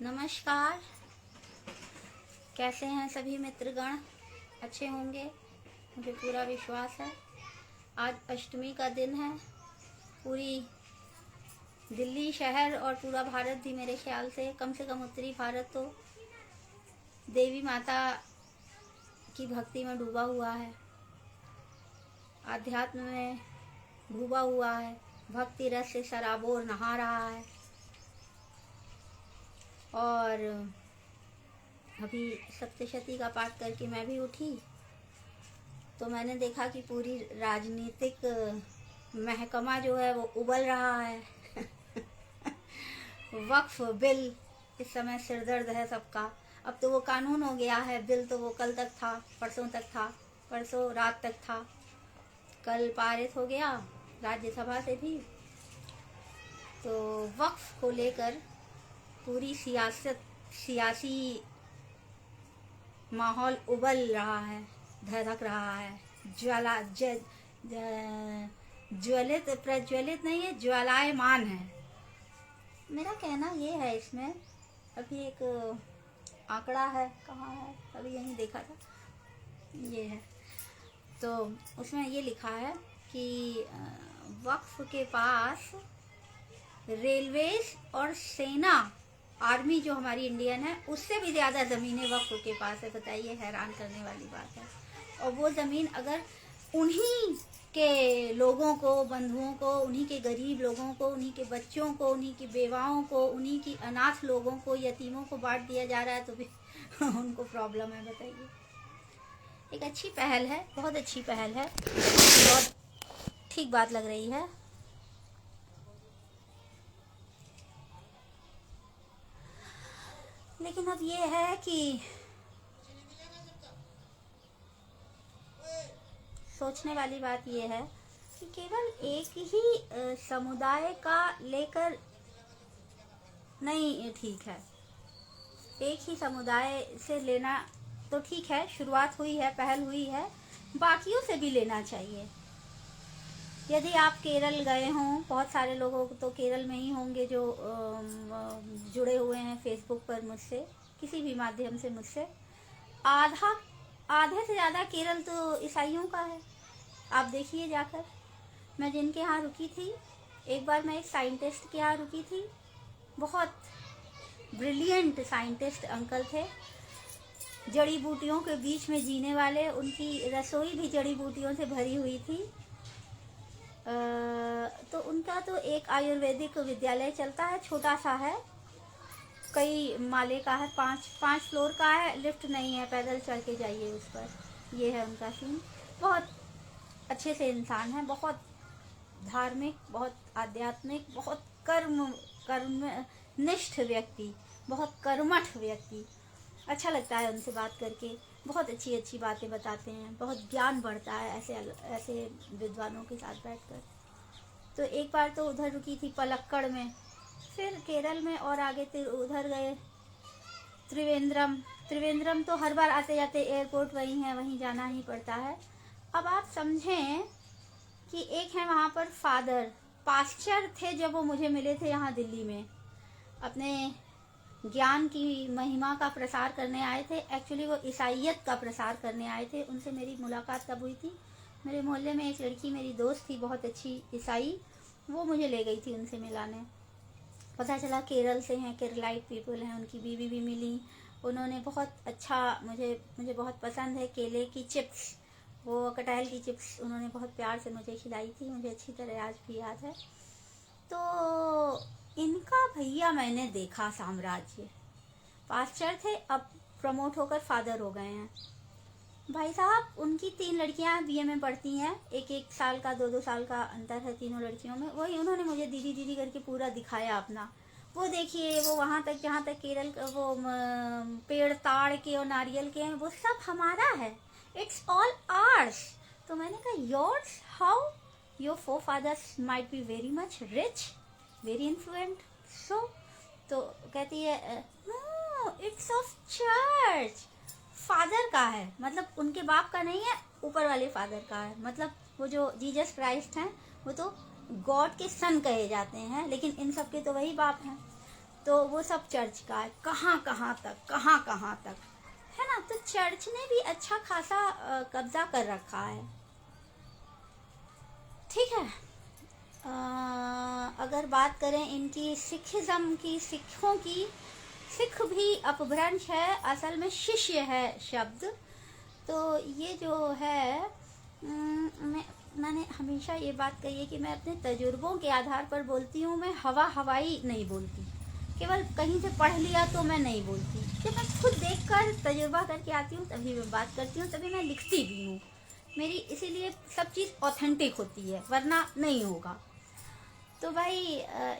नमस्कार। कैसे हैं सभी मित्रगण? अच्छे होंगे, मुझे पूरा विश्वास है। आज अष्टमी का दिन है। पूरी दिल्ली शहर और पूरा भारत भी मेरे ख्याल से कम उत्तरी भारत तो देवी माता की भक्ति में डूबा हुआ है, आध्यात्म में डूबा हुआ है, भक्ति रस से सराबोर नहा रहा है। और अभी सप्तशती का पाठ करके मैं भी उठी तो मैंने देखा कि पूरी राजनीतिक महकमा जो है वो उबल रहा है। वक्फ बिल इस समय सिरदर्द है सबका। अब तो वो कानून हो गया है, बिल तो वो कल तक था, परसों तक था, परसों रात तक था, कल पारित हो गया राज्यसभा से भी। तो वक्फ को लेकर पूरी सियासी माहौल उबल रहा है, धधक रहा है, ज्वलित प्रज्वलित नहीं है, ज्वालायमान है। मेरा कहना ये है, इसमें अभी एक आंकड़ा है, कहाँ है, अभी यहीं देखा था, ये है। तो उसमें ये लिखा है कि वक्फ के पास रेलवेज और सेना, आर्मी जो हमारी इंडियन है, उससे भी ज़्यादा ज़मीनें वक्फ के पास है। बताइए, हैरान करने वाली बात है। और वो ज़मीन अगर उन्हीं के लोगों को, बंधुओं को, उन्हीं के गरीब लोगों को, उन्हीं के बच्चों को, उन्हीं की बेवाओं को, उन्हीं की अनाथ लोगों को, यतीमों को बांट दिया जा रहा है तो भी उनको प्रॉब्लम है। बताइए, एक अच्छी पहल है, बहुत अच्छी पहल है, बहुत ठीक बात लग रही है। लेकिन अब ये है कि सोचने वाली बात ये है कि केवल एक ही समुदाय का लेकर नहीं ठीक है। एक ही समुदाय से लेना तो ठीक है, शुरुआत हुई है, पहल हुई है, बाकियों से भी लेना चाहिए। यदि आप केरल गए हों, बहुत सारे लोगों तो केरल में ही होंगे जो जुड़े हुए हैं फेसबुक पर मुझसे, किसी भी माध्यम से मुझसे। आधे से ज़्यादा केरल तो ईसाइयों का है। आप देखिए जाकर। मैं जिनके यहाँ रुकी थी, एक बार मैं एक साइंटिस्ट के यहाँ रुकी थी, बहुत ब्रिलियंट साइंटिस्ट अंकल थे, जड़ी बूटियों के बीच में जीने वाले। उनकी रसोई भी जड़ी बूटियों से भरी हुई थी। तो उनका तो एक आयुर्वेदिक विद्यालय चलता है, छोटा सा है, कई माले का है, पाँच फ्लोर का है, लिफ्ट नहीं है, पैदल चल के जाइए उस पर। ये है उनका सीन। बहुत अच्छे से इंसान है, बहुत धार्मिक, बहुत आध्यात्मिक, बहुत कर्मनिष्ठ व्यक्ति, बहुत कर्मठ व्यक्ति। अच्छा लगता है उनसे बात करके, बहुत अच्छी अच्छी बातें बताते हैं, बहुत ज्ञान बढ़ता है ऐसे विद्वानों के साथ बैठकर। तो एक बार तो उधर रुकी थी पलक्कड़ में, फिर केरल में, और आगे उधर गए त्रिवेंद्रम तो हर बार आते जाते एयरपोर्ट वहीं है, वहीं जाना ही पड़ता है। अब आप समझें कि एक है वहाँ पर फादर, पास्टर थे जब वो मुझे मिले थे यहाँ दिल्ली में, अपने ज्ञान की महिमा का प्रसार करने आए थे। एक्चुअली वो ईसाइयत का प्रसार करने आए थे। उनसे मेरी मुलाकात तब हुई थी, मेरे मोहल्ले में एक लड़की मेरी दोस्त थी, बहुत अच्छी ईसाई, वो मुझे ले गई थी उनसे मिलाने। पता चला केरल से हैं, केरलाइट पीपल हैं, उनकी बीवी भी मिली। उन्होंने बहुत अच्छा, मुझे बहुत पसंद है केले की चिप्स, वो कटहल की चिप्स उन्होंने बहुत प्यार से मुझे खिलाई थी, मुझे अच्छी तरह आज भी याद है। तो इनका भैया मैंने देखा साम्राज्य, पास्टर थे, अब प्रमोट होकर फादर हो गए हैं। भाई साहब, उनकी 3 लड़कियां बीए में पढ़ती हैं, एक साल का, 2 साल का अंतर है तीनों लड़कियों में। वही उन्होंने मुझे दीदी दीदी करके पूरा दिखाया अपना। वो देखिए, वो वहाँ तक, जहाँ तक केरल का वो पेड़ ताड़ के और नारियल के हैं, वो सब हमारा है, इट्स ऑल आर्स। तो मैंने कहा, yours how? Your forefathers might be very much rich, very influent, so. तो कहती है, no it's of church. Father का है, मतलब उनके बाप का नहीं है, ऊपर वाले फादर का है। मतलब वो जो जीसस क्राइस्ट हैं, वो तो गॉड के सन कहे जाते हैं, लेकिन इन सब के तो वही बाप हैं। तो वो सब चर्च का है। कहाँ कहाँ तक है ना। तो चर्च ने भी अच्छा खासा कब्जा कर रखा है। ठीक है। अगर बात करें इनकी सिखिज्म की, सिखों की, सिख भी अपभ्रंश है, असल में शिष्य है शब्द। तो ये जो है मैंने हमेशा ये बात कही है कि मैं अपने तजुर्बों के आधार पर बोलती हूँ। मैं हवाई नहीं बोलती, केवल कहीं से पढ़ लिया तो मैं नहीं बोलती। जब मैं खुद देखकर तजुर्बा करके आती हूँ तभी मैं बात करती हूँ, तभी मैं लिखती भी हूँ। मेरी इसीलिए सब चीज़ ऑथेंटिक होती है, वरना नहीं होगा। तो भाई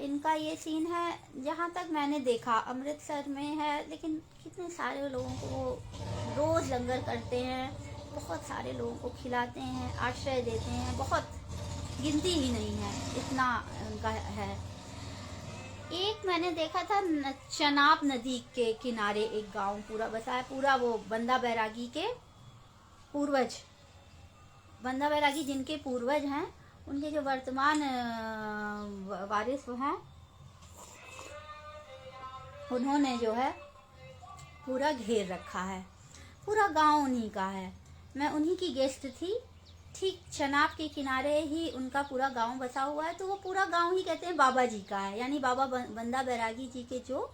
इनका ये सीन है, जहाँ तक मैंने देखा अमृतसर में है, लेकिन कितने सारे लोगों को रोज़ लंगर करते हैं, बहुत सारे लोगों को खिलाते हैं, आश्रय देते हैं, बहुत गिनती ही नहीं है, इतना उनका है। एक मैंने देखा था चनाब नदी के किनारे एक गांव पूरा बसा है, पूरा वो बंदा बैरागी के पूर्वज, बंदा बैरागी जिनके पूर्वज हैं, उनके जो वर्तमान वारिस हैं, उन्होंने जो है पूरा घेर रखा है। पूरा गांव उन्हीं का है। मैं उन्हीं की गेस्ट थी। ठीक चनाब के किनारे ही उनका पूरा गांव बसा हुआ है। तो वो पूरा गांव ही कहते हैं बाबा जी का है, यानी बाबा बंदा बैरागी जी के जो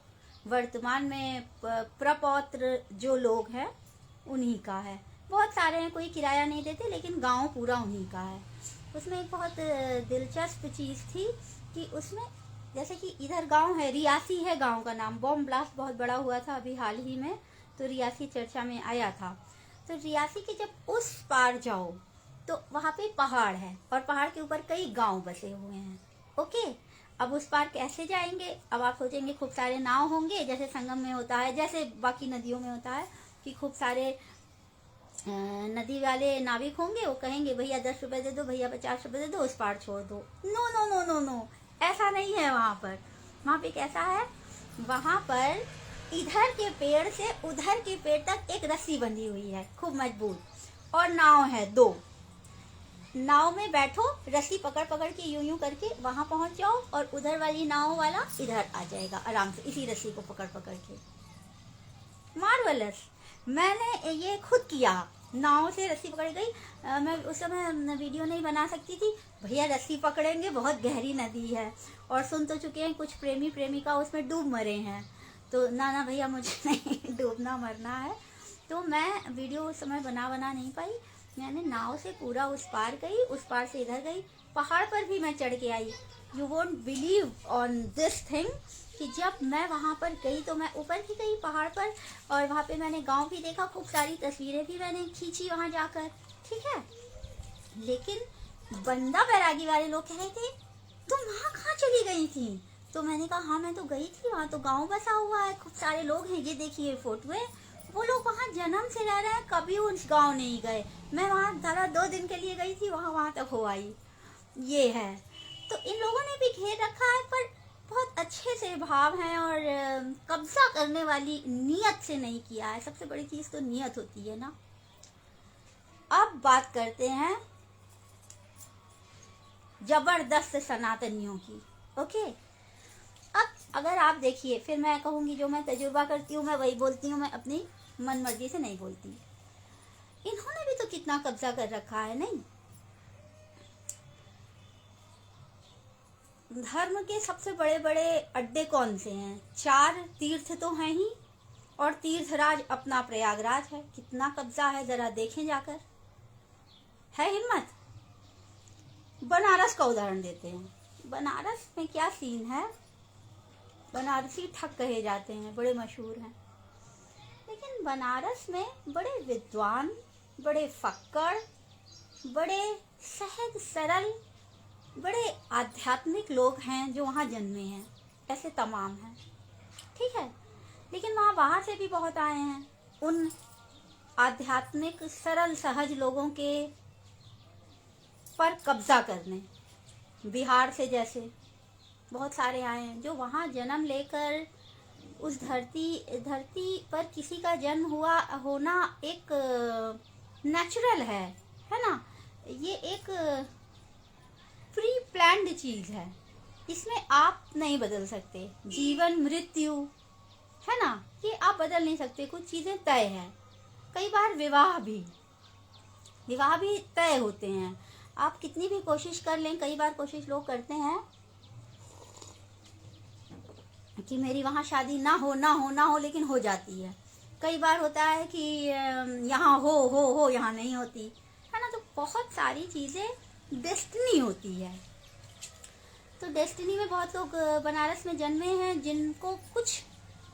वर्तमान में प्रपौत्र जो लोग हैं उन्हीं का है। बहुत सारे हैं, कोई किराया नहीं देते, लेकिन गांव पूरा उन्हीं का है। उसमें एक बहुत दिलचस्प चीज़ थी कि उसमें जैसे कि इधर गांव है, रियासी है गांव का नाम। बॉम्ब ब्लास्ट बहुत बड़ा हुआ था अभी हाल ही में, तो रियासी चर्चा में आया था। तो रियासी के जब उस पार जाओ तो वहाँ पे पहाड़ है, और पहाड़ के ऊपर कई गांव बसे हुए हैं। ओके, अब उस पार कैसे जाएंगे? अब आप सोचेंगे खूब सारे नाव होंगे, जैसे संगम में होता है, जैसे बाकी नदियों में होता है कि खूब सारे नदी वाले नाविक होंगे। वो कहेंगे भैया 10 रुपए दे दो, भैया 50 रुपए दे दो, उस पार छोड़ दो। No no no no no, ऐसा नहीं है वहाँ पर। वहाँ पे कैसा है? वहाँ पर इधर के पेड़ से उधर के पेड़ तक एक रस्सी बंधी हुई है खूब मजबूत, और नाव है 2। नाव में बैठो, रस्सी पकड़ पकड़ के यूं यूं करके वहां पहुंच जाओ, और उधर वाली नाव वाला इधर आ जाएगा आराम से, इसी रस्सी को पकड़ पकड़ के। मार्वलस। मैंने ये खुद किया, नाव से रस्सी पकड़ गई। मैं उस समय वीडियो नहीं बना सकती थी, भैया रस्सी पकड़ेंगे, बहुत गहरी नदी है, और सुन तो चुके हैं कुछ प्रेमी प्रेमिका उसमें डूब मरे हैं। तो ना भैया मुझे नहीं डूबना मरना है। तो मैं वीडियो उस समय बना नहीं पाई। मैंने नाव से पूरा उस पार गई, उस पार से इधर गई, पहाड़ पर भी मैं चढ़ के आई। You won't believe on this thing कि जब मैं वहाँ पर गई तो मैं ऊपर भी गई पहाड़ पर, और वहाँ पे मैंने गांव भी देखा, खूब सारी तस्वीरें भी मैंने खींची वहाँ जाकर। ठीक है, लेकिन बंदा बैरागी वाले लोग कह रहे थे तुम वहाँ कहाँ चली गई थी? तो मैंने कहा हाँ मैं तो गई थी, वहाँ तो गांव बसा हुआ है, खूब सारे लोग हैं, ये देखिए फोटो है। वो लोग वहाँ जन्म से रह रहे हैं, कभी उस गांव नहीं गए। मैं वहाँ 2 दिन के लिए गई थी, वहाँ तक हो आई। ये है। तो इन लोगों ने भी घेर रखा है, पर बहुत अच्छे से भाव हैं, और कब्जा करने वाली नियत से नहीं किया है। सबसे बड़ी चीज तो नियत होती है ना। अब बात करते हैं जबरदस्त सनातनियों की। ओके, अब अगर आप देखिए, फिर मैं कहूंगी जो मैं तजुर्बा करती हूँ मैं वही बोलती हूँ, मैं अपनी मन मर्जी से नहीं बोलती। इन्होंने भी तो कितना कब्जा कर रखा है। नहीं, धर्म के सबसे बड़े बड़े अड्डे कौन से हैं? 4 तीर्थ तो हैं ही, और तीर्थराज अपना प्रयागराज है। कितना कब्जा है जरा देखें जाकर, है हिम्मत। बनारस का उदाहरण देते हैं। बनारस में क्या सीन है? बनारसी ठग कहे जाते हैं, बड़े मशहूर हैं, लेकिन बनारस में बड़े विद्वान, बड़े फक्कड़, बड़े सहज सरल, बड़े आध्यात्मिक लोग हैं जो वहाँ जन्मे हैं। ऐसे तमाम हैं। ठीक है, लेकिन वहाँ बाहर से भी बहुत आए हैं उन आध्यात्मिक सरल सहज लोगों के पर कब्जा करने। बिहार से जैसे बहुत सारे आए हैं जो वहाँ जन्म लेकर उस धरती पर किसी का जन्म होना एक नेचुरल है ना। ये एक प्री प्लान्ड चीज है। इसमें आप नहीं बदल सकते। जीवन मृत्यु है ना, ये आप बदल नहीं सकते। कुछ चीजें तय है। कई बार विवाह भी तय होते हैं। आप कितनी भी कोशिश कर लें, कई बार कोशिश लोग करते हैं कि मेरी वहाँ शादी ना हो, लेकिन हो जाती है। कई बार होता है कि यहाँ हो यहाँ नहीं होती है ना। तो बहुत सारी चीजें डेस्टिनी होती है। तो डेस्टिनी में बहुत लोग बनारस में जन्मे हैं जिनको कुछ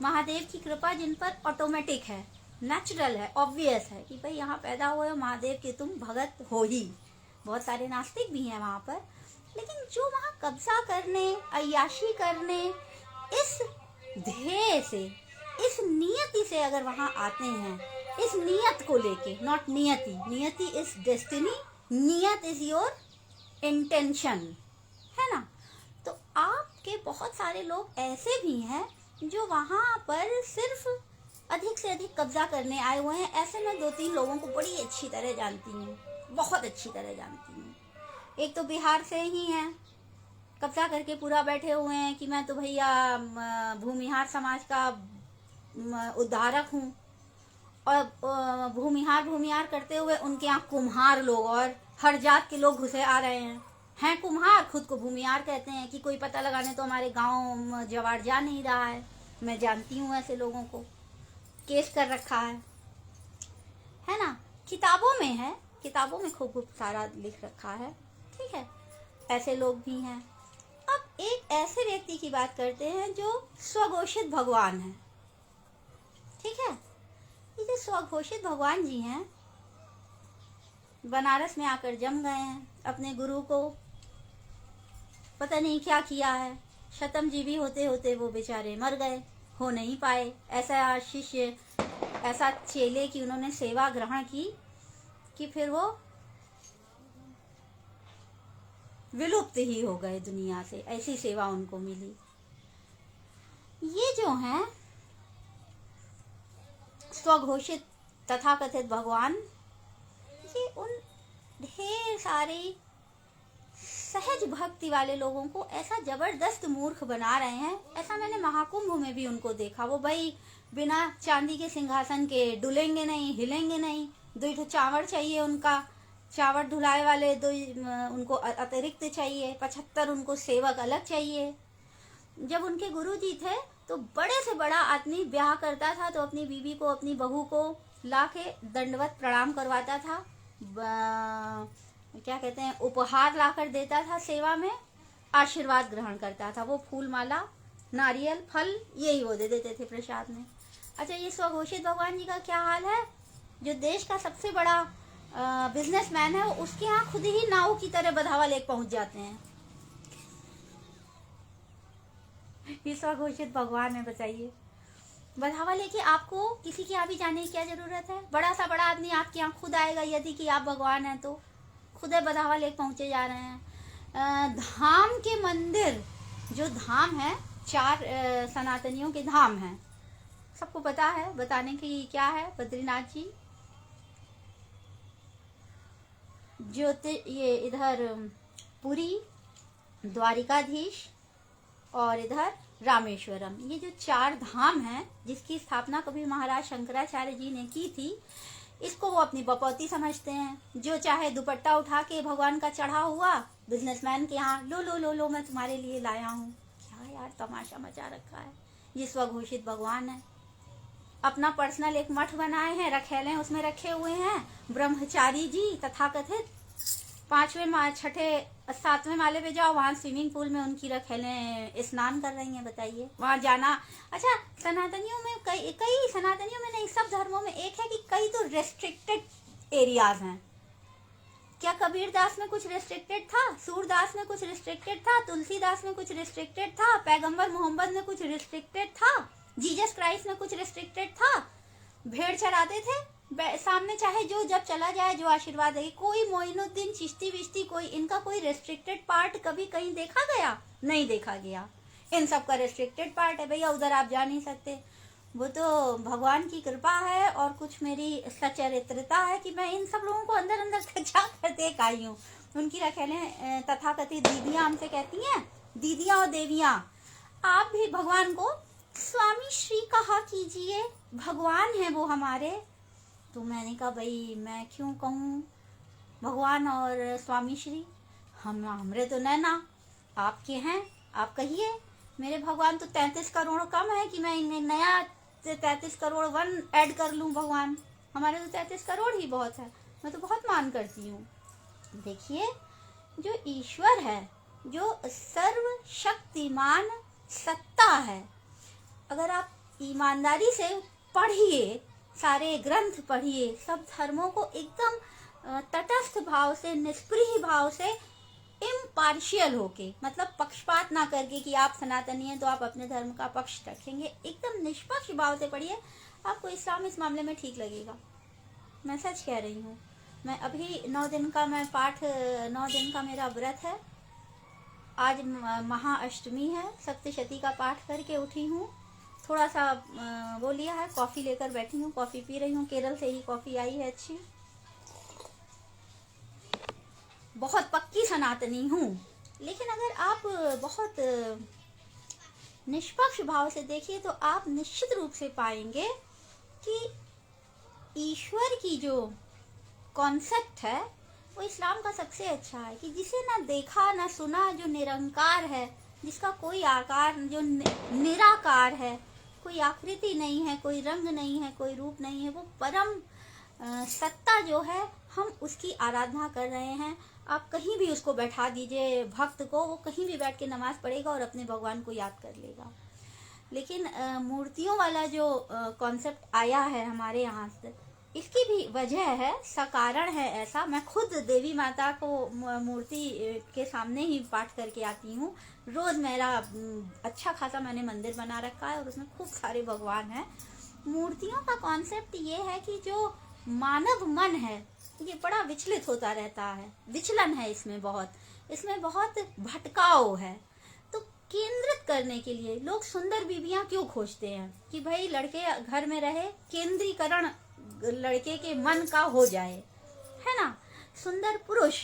महादेव की कृपा जिन पर ऑटोमेटिक है, नेचुरल है, ऑब्वियस है कि भाई यहाँ पैदा हुए हो, महादेव के तुम भगत हो ही। बहुत सारे नास्तिक भी हैं वहाँ पर, लेकिन जो वहाँ कब्जा करने, अय्याशी करने, इस ध्येय से, इस नियति से अगर वहाँ आते हैं, इस नियत को लेके, नॉट नियति इज डेस्टिनी, नियत इज योर इंटेंशन, है ना। तो आपके बहुत सारे लोग ऐसे भी हैं जो वहाँ पर सिर्फ अधिक से अधिक कब्जा करने आए हुए हैं। ऐसे मैं 2-3 लोगों को बड़ी अच्छी तरह जानती हूँ, बहुत अच्छी तरह जानती हूँ। एक तो बिहार से ही हैं, कब्जा करके पूरा बैठे हुए हैं कि मैं तो भैया भूमिहार समाज का उद्धारक हूँ। और भूमिहार करते हुए उनके यहाँ कुम्हार लोग और हर जात के लोग घुसे आ रहे हैं कुम्हार, खुद को भूमिहार कहते हैं कि कोई पता लगाने तो हमारे गांव जवाड़ जा नहीं रहा है। मैं जानती हूँ ऐसे लोगों को, केस कर रखा है ना। किताबों में है, किताबों में खूब सारा लिख रखा है, ठीक है। ऐसे लोग भी हैं। अब एक ऐसे व्यक्ति की बात करते हैं जो स्वघोषित भगवान है, ठीक है। ये जो स्वघोषित भगवान जी हैं, बनारस में आकर जम गए हैं। अपने गुरु को पता नहीं क्या किया है, शतम जीवी होते होते वो बेचारे मर गए, हो नहीं पाए। ऐसा शिष्य, ऐसा चेले की उन्होंने सेवा ग्रहण की कि फिर वो विलुप्त ही हो गए दुनिया से। ऐसी सेवा उनको मिली। ये जो हैं स्वघोषित तथाकथित भगवान, ये उन ढेर सारे सहज भक्ति वाले लोगों को ऐसा जबरदस्त मूर्ख बना रहे हैं। ऐसा मैंने महाकुंभ में भी उनको देखा। वो भाई बिना चांदी के सिंहासन के डुलेंगे नहीं, हिलेंगे नहीं। 2 चावड़ चाहिए उनका, चावड़ धुलाए वाले 2 उनको अतिरिक्त चाहिए, 75 उनको सेवक अलग चाहिए। जब उनके गुरु जी थे तो बड़े से बड़ा आदमी ब्याह करता था तो अपनी बीवी को, अपनी बहू को ला के दंडवत प्रणाम करवाता था, क्या कहते हैं, उपहार लाकर देता था, सेवा में आशीर्वाद ग्रहण करता था। वो फूल माला, नारियल, फल, यही वो दे देते थे प्रसाद में। अच्छा, ये स्वघोषित भगवान जी का क्या हाल है? जो देश का सबसे बड़ा बिजनेसमैन है, वो उसके यहाँ खुद ही नाव की तरह बधावा लेके पहुंच जाते हैं। ये स्वघोषित भगवान है, बताइए। बधावा लेके आपको किसी के यहाँ भी जाने की क्या जरूरत है? बड़ा सा बड़ा आदमी आपके यहाँ खुद आएगा, यदि कि आप भगवान हैं तो खुद बधावा लेके पहुंचे जा रहे हैं। धाम के मंदिर, जो धाम है, 4 सनातनियों के धाम हैं, सबको पता है। बताने की क्या है? बद्रीनाथ जी, ये इधर पुरी, द्वारिकाधीश और इधर रामेश्वरम। ये जो 4 धाम हैं, जिसकी स्थापना कभी महाराज शंकराचार्य जी ने की थी, इसको वो अपनी बपौती समझते हैं। जो चाहे दुपट्टा उठा के भगवान का चढ़ा हुआ, बिजनेसमैन के यहाँ लो लो लो लो, मैं तुम्हारे लिए लाया हूँ। क्या यार तमाशा मचा रखा है। ये स्वघोषित भगवान है। अपना पर्सनल एक मठ बनाए हैं, रखेले उसमें रखे हुए हैं। ब्रह्मचारी जी तथाकथित 5वें 6ठे 7वें माले पे जाओ, वहां स्विमिंग पूल में उनकी रखेलें स्नान कर रही हैं। बताइए, वहां जाना। अच्छा, सनातनियों में कई सनातनियों में नहीं, सब धर्मों में एक है कि कई तो रेस्ट्रिक्टेड एरियाज हैं। क्या कबीरदास में कुछ रेस्ट्रिक्टेड था? सूरदास में कुछ रेस्ट्रिक्टेड था? तुलसीदास में कुछ रेस्ट्रिक्टेड था? पैगंबर मोहम्मद में कुछ रेस्ट्रिक्टेड था? जीसस क्राइस्ट में कुछ रेस्ट्रिक्टेड था? भेड़ चराते थे सामने, चाहे जो जब चला जाए, जो आशीर्वाद है। कोई मोइनुद्दीन चिश्ती विश्ती, कोई इनका कोई रेस्ट्रिक्टेड पार्ट कभी कहीं देखा गया? नहीं देखा गया। इन सब का रेस्ट्रिक्टेड पार्ट है भैया, उधर आप जा नहीं सकते। वो तो भगवान की कृपा है और कुछ मेरी सचरित्रता है कि मैं इन सब लोगों को अंदर अंदर जा कर देख आई हूँ। उनकी रखेलें तथाकथित दीदियां हमसे कहती हैं दीदियां और देवियां, आप भी भगवान को स्वामी श्री कहा कीजिए, भगवान है वो हमारे। तो मैंने कहा भाई मैं क्यों कहूँ भगवान और स्वामी श्री, हमरे तो नैना आपके हैं, आप कहिए। मेरे भगवान तो 33 करोड़ कम है कि मैं इन्हें नया 33 करोड़ 1 ऐड कर लूँ भगवान, हमारे तो 33 करोड़ ही बहुत है, मैं तो बहुत मान करती हूँ। देखिए जो ईश्वर है, जो सर्वशक्तिमान सत्ता है, अगर आप ईमानदारी से पढ़िए, सारे ग्रंथ पढ़िए, सब धर्मों को एकदम तटस्थ भाव से, निष्प्रिय भाव से, इम्पार्शियल होके, मतलब पक्षपात ना करके कि आप सनातनी हैं तो आप अपने धर्म का पक्ष रखेंगे, एकदम निष्पक्ष भाव से पढ़िए, आपको इस्लाम इस मामले में ठीक लगेगा। मैं सच कह रही हूँ। मैं अभी 9 दिन का मैं पाठ, 9 दिन का मेरा व्रत है। आज महाअष्टमी है, सप्तशती का पाठ करके उठी हूँ। थोड़ा सा वो लिया है, कॉफ़ी लेकर बैठी हूँ, कॉफ़ी पी रही हूँ, केरल से ही कॉफ़ी आई है अच्छी। बहुत पक्की सनातनी हूँ, लेकिन अगर आप बहुत निष्पक्ष भाव से देखिए तो आप निश्चित रूप से पाएंगे कि ईश्वर की जो कॉन्सेप्ट है वो इस्लाम का सबसे अच्छा है, कि जिसे ना देखा ना सुना, जो निरंकार है, जिसका कोई आकार, जो निराकार है, कोई आकृति नहीं है, कोई रंग नहीं है, कोई रूप नहीं है, वो परम सत्ता जो है, हम उसकी आराधना कर रहे हैं। आप कहीं भी उसको बैठा दीजिए भक्त को, वो कहीं भी बैठ के नमाज पढ़ेगा और अपने भगवान को याद कर लेगा। लेकिन मूर्तियों वाला जो कॉन्सेप्ट आया है हमारे यहाँ से, इसकी भी वजह है, सकारण है ऐसा। मैं खुद देवी माता को मूर्ति के सामने ही पाठ करके आती हूँ रोज। मेरा अच्छा खासा मैंने मंदिर बना रखा है और उसमें खूब सारे भगवान हैं। मूर्तियों का कॉन्सेप्ट ये है कि जो मानव मन है ये बड़ा विचलित होता रहता है, विचलन है इसमें बहुत भटकाव है। तो केंद्रित करने के लिए लोग सुंदर बीबियां क्यों खोजते हैं कि भाई लड़के घर में रहे, केंद्रीकरण लड़के के मन का हो जाए, है ना। सुंदर पुरुष,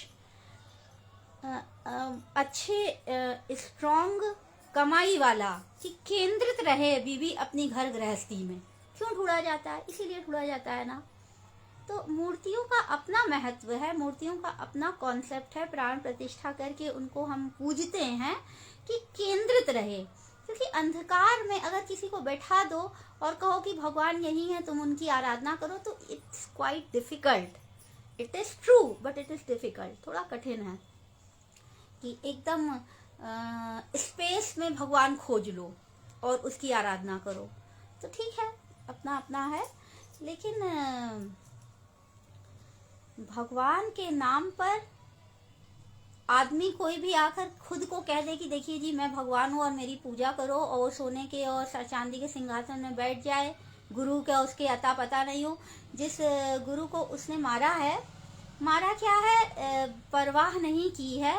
अच्छे स्ट्रॉन्ग कमाई वाला, कि केंद्रित रहे बीबी अपनी घर गृहस्थी में, क्यों ढूंढा जाता है? इसीलिए ढूंढा जाता है ना। तो मूर्तियों का अपना महत्व है, मूर्तियों का अपना कॉन्सेप्ट है। प्राण प्रतिष्ठा करके उनको हम पूजते हैं कि केंद्रित रहे, क्योंकि अंधकार में अगर किसी को बैठा दो और कहो कि भगवान यही है, तुम उनकी आराधना करो, तो it's quite difficult. It is true but it is difficult, थोड़ा कठिन है कि एकदम स्पेस में भगवान खोज लो और उसकी आराधना करो। तो ठीक है, अपना अपना है, लेकिन भगवान के नाम पर आदमी कोई भी आकर खुद को कह दे कि देखिए जी मैं भगवान हूँ और मेरी पूजा करो, और सोने के और चांदी के सिंहासन में बैठ जाए, गुरु का उसके अता पता नहीं हो। जिस गुरु को उसने मारा क्या है, परवाह नहीं की है,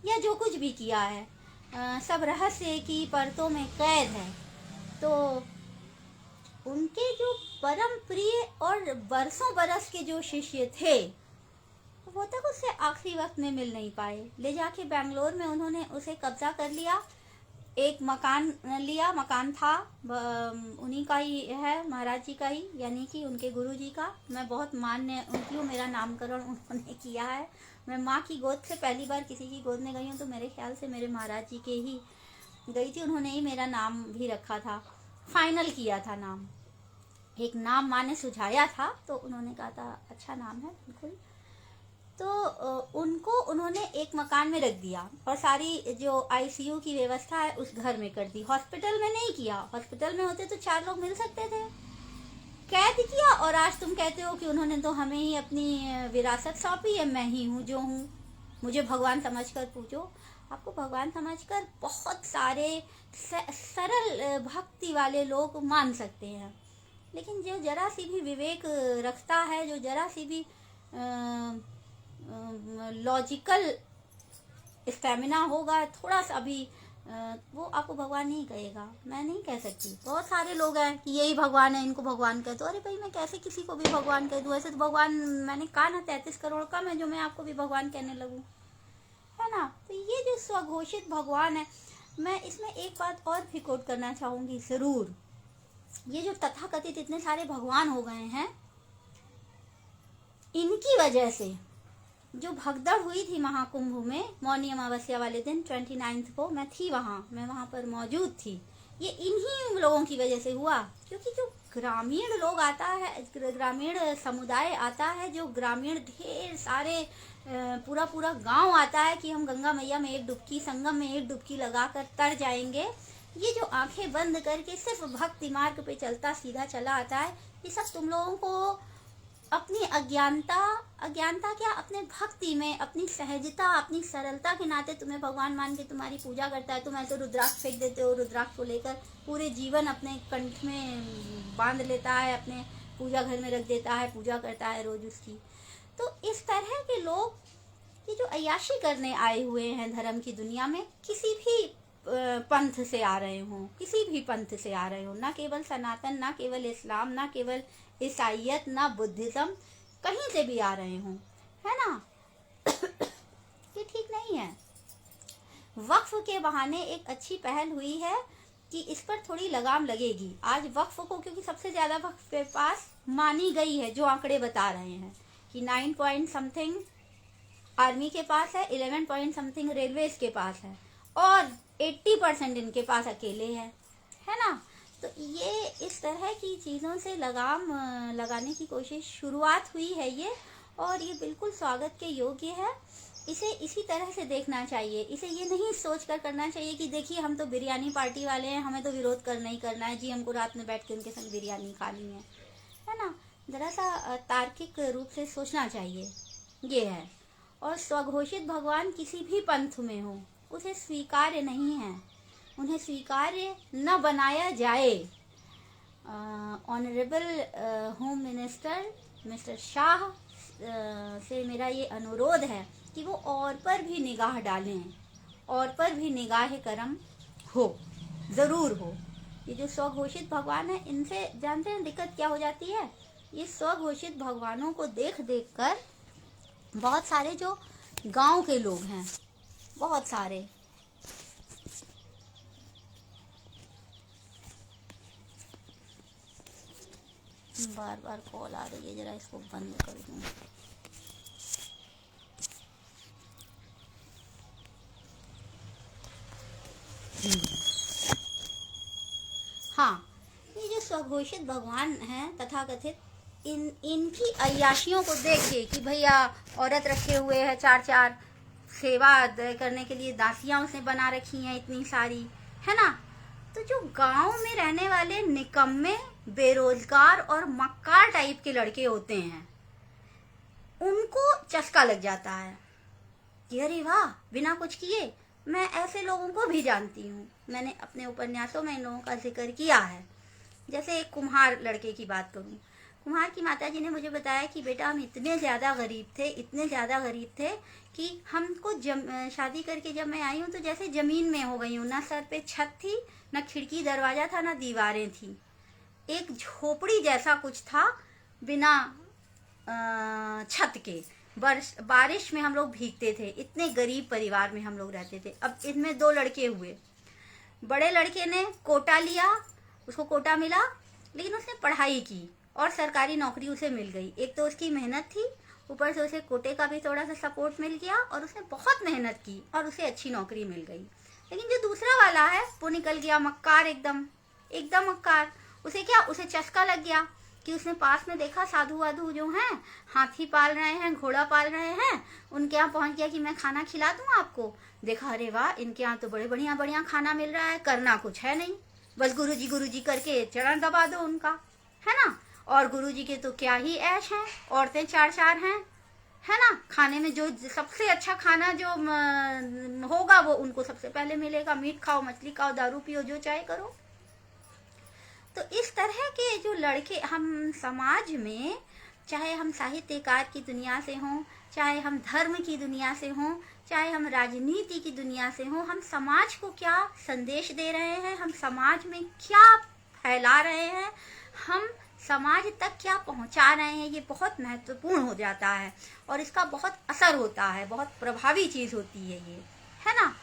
या जो कुछ भी किया है सब रहस्य की परतों में कैद है। तो उनके जो परम प्रिय और बरसों बरस के जो शिष्य थे, वो तक उससे आखिरी वक्त में मिल नहीं पाए। ले जाके बेंगलोर में उन्होंने उसे कब्जा कर लिया, एक मकान लिया, मकान था उन्हीं का ही है, महाराज जी का ही, यानी कि उनके गुरु जी का। मैं बहुत मान्य उनकी हूँ, मेरा नामकरण उन्होंने किया है। मैं माँ की गोद से पहली बार किसी की गोद में गई हूँ तो मेरे ख्याल से मेरे महाराज जी के ही गई थी, उन्होंने ही मेरा नाम भी रखा था, फाइनल किया था नाम। एक नाम माँ ने सुझाया था तो उन्होंने कहा था अच्छा नाम है बिल्कुल। तो उनको उन्होंने एक मकान में रख दिया और सारी जो आईसीयू की व्यवस्था है उस घर में कर दी। हॉस्पिटल में नहीं किया, हॉस्पिटल में होते तो 4 लोग मिल सकते थे। कैद किया, और आज तुम कहते हो कि उन्होंने तो हमें ही अपनी विरासत सौंपी है, मैं ही हूँ जो हूँ, मुझे भगवान समझकर पूछो। आपको भगवान समझकर बहुत सारे सरल भक्ति वाले लोग मान सकते हैं, लेकिन जो जरा सी भी विवेक रखता है, जो जरा सी भी लॉजिकल स्टैमिना होगा, थोड़ा सा भी, वो आपको भगवान नहीं कहेगा। मैं नहीं कह सकती, बहुत सारे लोग हैं कि यही भगवान है, इनको भगवान कह दो। अरे भाई मैं कैसे किसी को भी भगवान कह दूँ? ऐसे तो भगवान, मैंने कहा ना 33 करोड़ कम है जो मैं आपको भी भगवान कहने लगूँ, है ना। तो ये जो स्वघोषित भगवान है, मैं इसमें एक बात और भी कोट करना चाहूंगी ज़रूर। ये जो तथाकथित इतने सारे भगवान हो गए हैं, इनकी वजह से जो भगदड़ हुई थी महाकुंभ में मौनी अमावस्या वाले दिन 29 को, मैं थी वहाँ, मैं वहाँ पर मौजूद थी। ये इन्हीं लोगों की वजह से हुआ, क्योंकि जो ग्रामीण लोग आता है, ग्रामीण समुदाय आता है, जो ग्रामीण ढेर सारे पूरा पूरा गांव आता है कि हम गंगा मैया में एक डुबकी, संगम में एक डुबकी लगाकर तर जाएंगे। ये जो आंखें बंद करके सिर्फ भक्ति मार्ग पे चलता सीधा चला आता है, ये सब तुम लोगों को अपनी अज्ञानता क्या, अपने भक्ति में, अपनी सहजता, अपनी सरलता के नाते तुम्हें भगवान मान के तुम्हारी पूजा करता है। तुम ऐसे रुद्राक्ष फेंक देते हो, रुद्राक्ष को लेकर पूरे जीवन अपने कंठ में बांध लेता है, अपने पूजा घर में रख देता है, पूजा करता है रोज उसकी। तो इस तरह के लोग ये जो अय्याशी करने आए हुए हैं धर्म की दुनिया में, किसी भी पंथ से आ रहे हों, किसी भी पंथ से आ रहे हो, ना केवल सनातन, ना केवल इस्लाम, ना केवल ईसाइयत, ना बुद्धिज्म, कहीं से भी आ रहे हों, है ना, ये ठीक नहीं है। वक्फ के बहाने एक अच्छी पहल हुई है कि इस पर थोड़ी लगाम लगेगी। आज वक्फ को, क्योंकि सबसे ज्यादा वक्फ के पास मानी गई है, जो आंकड़े बता रहे हैं कि 9 पॉइंट समथिंग आर्मी के पास है, 11 पॉइंट समथिंग रेलवेज के पास है, और 80% इनके पास अकेले है ना। तो ये इस तरह की चीज़ों से लगाम लगाने की कोशिश शुरुआत हुई है ये, और ये बिल्कुल स्वागत के योग्य है। इसे इसी तरह से देखना चाहिए। इसे ये नहीं सोच कर करना चाहिए कि देखिए हम तो बिरयानी पार्टी वाले हैं, हमें तो विरोध करना ही करना है जी, हमको रात में बैठ के उनके संग बिरयानी खानी है ना। जरा सा तार्किक रूप से सोचना चाहिए, ये है। और स्वघोषित भगवान किसी भी पंथ में हो, उसे स्वीकार्य नहीं है, उन्हें स्वीकार्य न बनाया जाए। Honourable home minister mister Shah से मेरा ये अनुरोध है कि वो और पर भी निगाह डालें, और पर भी निगाह करम हो, ज़रूर हो। ये जो स्वघोषित भगवान है, इनसे जानते हैं दिक्कत क्या हो जाती है, ये स्वघोषित भगवानों को देख देख कर बहुत सारे जो गांव के लोग हैं, बहुत सारे, बार बार कॉल आ रही है, जरा इसको बंद कर दूं। हाँ, ये जो स्वघोषित भगवान हैं तथाकथित, इनकी अय्याशियों को देख के कि भैया औरत रखे हुए हैं, 4 सेवा करने के लिए दासियां उसने बना रखी हैं इतनी सारी, है ना। तो जो गांव में रहने वाले निकम्मे, बेरोजगार और मक्कार टाइप के लड़के होते हैं, उनको चस्का लग जाता है कि अरे वाह, बिना कुछ किए। मैं ऐसे लोगों को भी जानती हूँ, मैंने अपने उपन्यासों में इन लोगों का जिक्र किया है। जैसे एक कुम्हार लड़के की बात करूँ, कुम्हार की माता जी ने मुझे बताया कि बेटा हम इतने ज़्यादा गरीब थे, इतने ज़्यादा गरीब थे कि हमको शादी करके जब मैं आई हूँ तो जैसे ज़मीन में हो गई हूँ, ना सर पे छत थी, ना खिड़की दरवाज़ा था, ना दीवारें थी, एक झोपड़ी जैसा कुछ था, बिना छत के। बारिश में हम लोग भीगते थे, इतने गरीब परिवार में हम लोग रहते थे। अब इनमें 2 लड़के हुए, बड़े लड़के ने कोटा लिया, उसको कोटा मिला, लेकिन उसने पढ़ाई की और सरकारी नौकरी उसे मिल गई। एक तो उसकी मेहनत थी, ऊपर से उसे कोटे का भी थोड़ा सा सपोर्ट मिल गया, और उसने बहुत मेहनत की और उसे अच्छी नौकरी मिल गई। लेकिन जो दूसरा वाला है वो निकल गया मक्कार, एकदम मक्कार। उसे क्या, उसे चस्का लग गया कि उसने पास में देखा साधु वाधु जो हैं, हाथी पाल रहे हैं, घोड़ा पाल रहे हैं, उनके यहाँ पहुंच गया कि मैं खाना खिला दूं आपको। देखा अरे वाह, इनके यहाँ तो बड़े बढ़िया बढ़िया खाना मिल रहा है, करना कुछ है नहीं, बस गुरुजी करके चरण दबा दो उनका, है ना। और गुरुजी के तो क्या ही ऐश हैं, औरतें 4 हैं, है ना। खाने में जो सबसे अच्छा खाना जो होगा वो उनको सबसे पहले मिलेगा। मीट खाओ, मछली खाओ, दारू पियो, जो चाहे करो। तो इस तरह के जो लड़के हम समाज में, चाहे हम साहित्यकार की दुनिया से हों, चाहे हम धर्म की दुनिया से हों, चाहे हम राजनीति की दुनिया से हों, हम समाज को क्या संदेश दे रहे हैं, हम समाज में क्या फैला रहे हैं, हम समाज तक क्या पहुंचा रहे हैं, ये बहुत महत्वपूर्ण हो जाता है और इसका बहुत असर होता है, बहुत प्रभावी चीज़ होती है ये, है ना।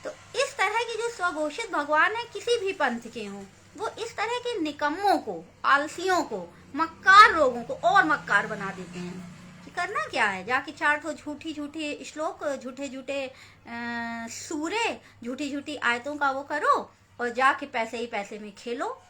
तो इस तरह की जो स्वघोषित भगवान है किसी भी पंथ के हों, वो इस तरह के निकम्मों को, आलसियों को, मक्कार लोगों को और मक्कार बना देते हैं कि करना क्या है, जाके 4 तो झूठी झूठी श्लोक, झूठे झूठे सूरे, झूठी झूठी आयतों का वो करो और जाके पैसे ही पैसे में खेलो।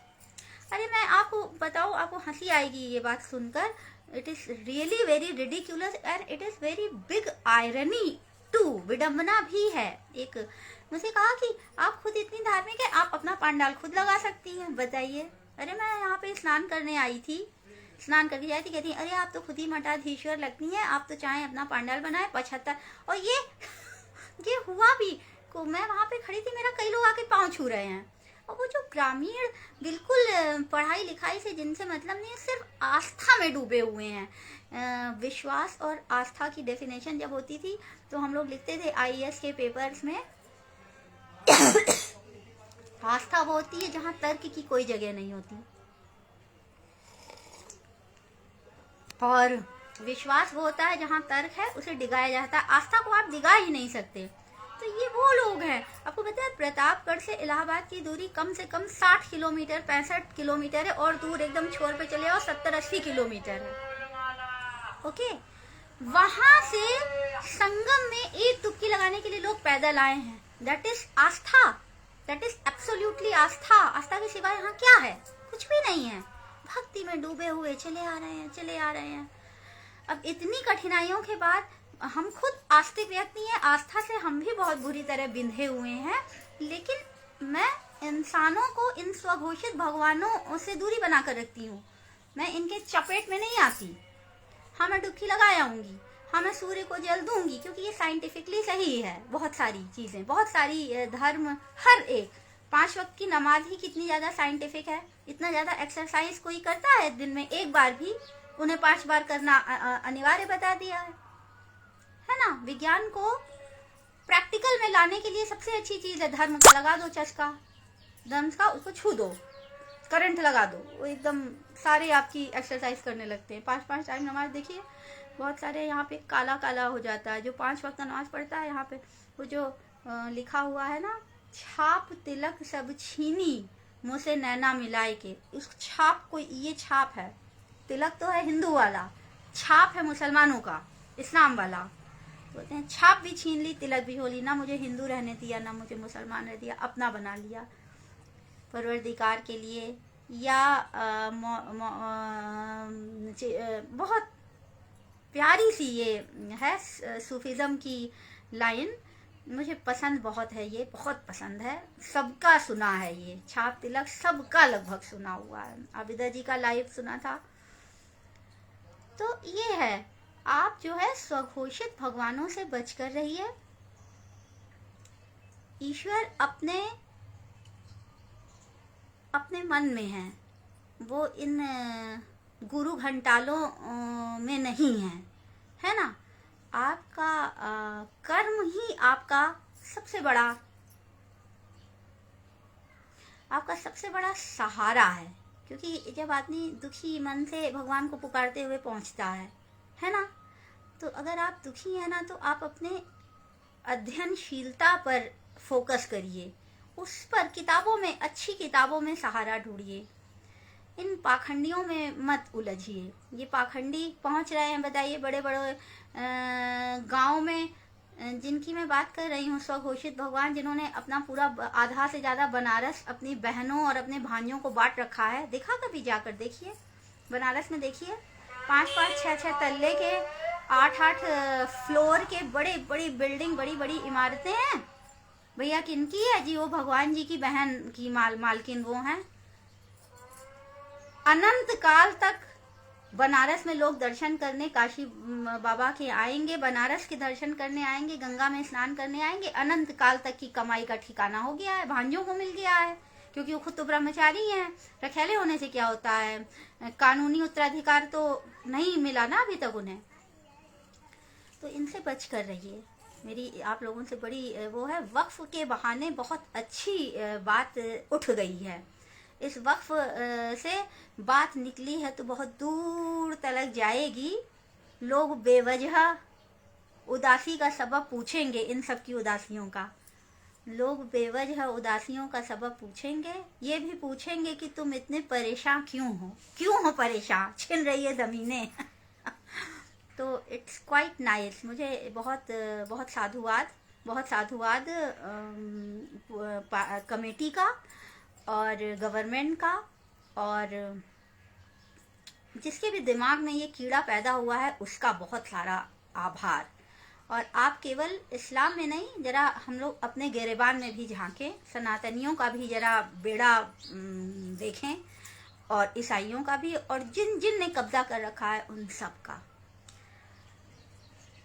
अरे मैं आपको बताऊँ, आपको हंसी आएगी ये बात सुनकर। It is really very ridiculous and it is very big irony too, विडम्बना भी है एक। मुझे कहा कि आप खुद इतनी धार्मिक है, आप अपना पंडाल खुद लगा सकती हैं, बताइए। अरे मैं यहाँ पे स्नान करने आई थी, स्नान करके जाती, कहती अरे आप तो खुद ही मठाधीश्वर लगती हैं, आप तो चाहे अपना पंडाल बनाए 75। और ये हुआ भी को, मैं वहाँ पे खड़ी थी, मेरा कई लोग आके पाँव छू रहे हैं। और वो जो ग्रामीण बिल्कुल पढ़ाई लिखाई से जिनसे मतलब नहीं, सिर्फ आस्था में डूबे हुए हैं। विश्वास और आस्था की डेफिनेशन जब होती थी तो हम लोग लिखते थे आईएएस के पेपर्स में आस्था वो होती है जहाँ तर्क की कोई जगह नहीं होती, और विश्वास वो होता है जहाँ तर्क है उसे डिगाया जाता है। आस्था को आप डिगा ही नहीं सकते। तो ये वो लोग हैं। आपको पता है प्रतापगढ़ से इलाहाबाद की दूरी कम से कम 60 किलोमीटर 65 किलोमीटर है, और दूर एकदम छोर पे चले जाओ 70-80 किलोमीटर है। ओके, वहां से संगम में एक डुबकी लगाने के लिए लोग पैदल आए हैं। That is aastha, that is absolutely aastha. आस्था के सिवाय यहाँ क्या है? कुछ भी नहीं है। भक्ति में डूबे हुए चले आ रहे हैं। अब इतनी कठिनाइयों के बाद हम खुद आस्तिक व्यक्ति हैं, आस्था से हम भी बहुत बुरी तरह बिंधे हुए हैं, लेकिन मैं इंसानों को इन स्वघोषित भगवानों से दूरी बना कर रखती हूँ। मैं इनके चपेट में नहीं आती। हाँ, मैं डुबकी लगा आऊंगी, हाँ मैं सूर्य को जल दूंगी, क्योंकि ये साइंटिफिकली सही है। बहुत सारी चीजें, बहुत सारी धर्म, हर एक 5 वक्त की नमाज ही कितनी ज्यादा साइंटिफिक है। इतना ज्यादा एक्सरसाइज कोई करता है दिन में एक बार भी? उन्हें 5 बार करना अनिवार्य बता दिया है ना। विज्ञान को प्रैक्टिकल में लाने के लिए सबसे अच्छी चीज है धर्म का। लगा दो चस्का धर्म का, उसको छू दो, करंट लगा दो, वो एकदम सारे आपकी एक्सरसाइज करने लगते हैं। 5 टाइम नमाज देखिए, बहुत सारे यहाँ पे काला काला हो जाता है जो 5 वक्त नमाज पढ़ता है। यहाँ पे वो जो लिखा हुआ है ना, छाप तिलक सब छीनी मुझसे नैना मिलाए के, उस छाप को, ये छाप है, तिलक तो है हिंदू वाला, छाप है मुसलमानों का, इस्लाम वाला। बोलते हैं छाप भी छीन ली, तिलक भी हो ली, ना मुझे हिंदू रहने दिया ना मुझे मुसलमान रहने दिया, अपना बना लिया परवरदिगार के लिए। या बहुत प्यारी सी ये है सूफिज्म की लाइन, मुझे पसंद बहुत है, ये बहुत पसंद है। सबका सुना है ये छाप तिलक, सबका लगभग सुना हुआ है। आबिदा जी का लाइव सुना था। तो ये है, आप जो है स्वघोषित भगवानों से बचकर रहिए। ईश्वर अपने मन में है, वो इन गुरु घंटालों में नहीं है ना। आपका कर्म ही आपका सबसे बड़ा सहारा है। क्योंकि जब आदमी दुखी मन से भगवान को पुकारते हुए पहुंचता है ना, तो अगर आप दुखी हैं ना, तो आप अपने अध्ययनशीलता पर फोकस करिए, उस पर किताबों में, अच्छी किताबों में सहारा ढूंढिए। इन पाखंडियों में मत उलझिए। ये पाखंडी पहुंच रहे हैं, बताइए, बड़े बड़े गांव में, जिनकी मैं बात कर रही हूँ, स्वघोषित भगवान, जिन्होंने अपना पूरा आधा से ज्यादा बनारस अपनी बहनों और अपने भाइयों को बांट रखा है। देखा कभी जाकर देखिए, बनारस में देखिए, 5-5, 6-6 तल्ले के, 8-8 फ्लोर के बड़े बड़ी बिल्डिंग, बड़ी बड़ी इमारतें हैं। भैया किनकी है जी? वो भगवान जी की बहन की मालकिन वो हैं। अनंत काल तक बनारस में लोग दर्शन करने काशी बाबा के आएंगे, बनारस के दर्शन करने आएंगे, गंगा में स्नान करने आएंगे। अनंत काल तक की कमाई का ठिकाना हो गया है, भांजों को मिल गया है, क्योंकि वो खुद तो ब्रह्मचारी हैं। रखेले होने से क्या होता है, कानूनी उत्तराधिकार तो नहीं मिला ना अभी तक उन्हें। तो इनसे बच कर रहिए। मेरी आप लोगों से बड़ी वो है, वक्फ के बहाने बहुत अच्छी बात उठ गई है। इस वक्फ से बात निकली है तो बहुत दूर तलक जाएगी। लोग बेवजह उदासी का सबब पूछेंगे, इन सब की उदासियों का। लोग बेवजह उदासियों का सबब पूछेंगे, ये भी पूछेंगे कि तुम इतने परेशान क्यों हो परेशान, छिन रही है ज़मीनें। तो इट्स क्वाइट नाइस। मुझे बहुत साधुवाद कमेटी का और गवर्नमेंट का, और जिसके भी दिमाग में ये कीड़ा पैदा हुआ है उसका बहुत सारा आभार। और आप केवल इस्लाम में नहीं, जरा हम लोग अपने गिरेबान में भी झांकें, सनातनियों का भी जरा बेड़ा देखें, और ईसाइयों का भी, और जिन जिन ने कब्जा कर रखा है उन सब का।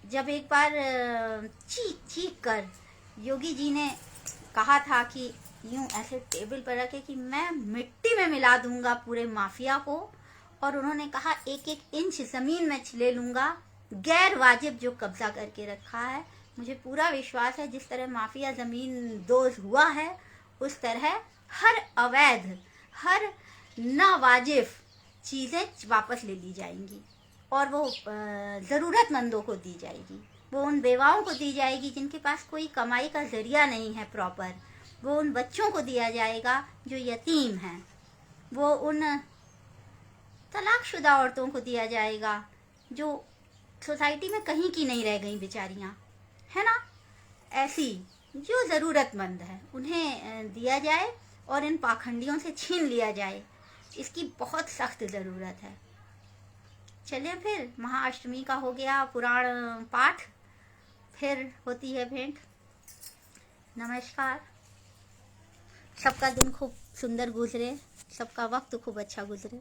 जब एक बार चीख कर योगी जी ने कहा था कि यूं ऐसे टेबल पर रखे कि मैं मिट्टी में मिला दूंगा पूरे माफिया को, और उन्होंने कहा 1-1 इंच जमीन में ले लूंगा, गैर वाजिब जो कब्जा करके रखा है। मुझे पूरा विश्वास है जिस तरह माफिया जमीन दोज हुआ है, उस तरह हर अवैध, हर नावाजिब चीजें वापस ले ली जाएंगी, और वो ज़रूरतमंदों को दी जाएगी। वो उन बेवाओं को दी जाएगी जिनके पास कोई कमाई का जरिया नहीं है प्रॉपर। वो उन बच्चों को दिया जाएगा जो यतीम हैं। वो उन तलाकशुदा औरतों को दिया जाएगा जो सोसाइटी में कहीं की नहीं रह गई बेचारियां, है ना। ऐसी जो ज़रूरतमंद है उन्हें दिया जाए और इन पाखंडियों से छीन लिया जाए। इसकी बहुत सख्त ज़रूरत है। चलिए फिर, महाअष्टमी का हो गया पुराण पाठ, फिर होती है भेंट। नमस्कार। सबका दिन खूब सुंदर गुजरे, सबका वक्त खूब अच्छा गुजरे।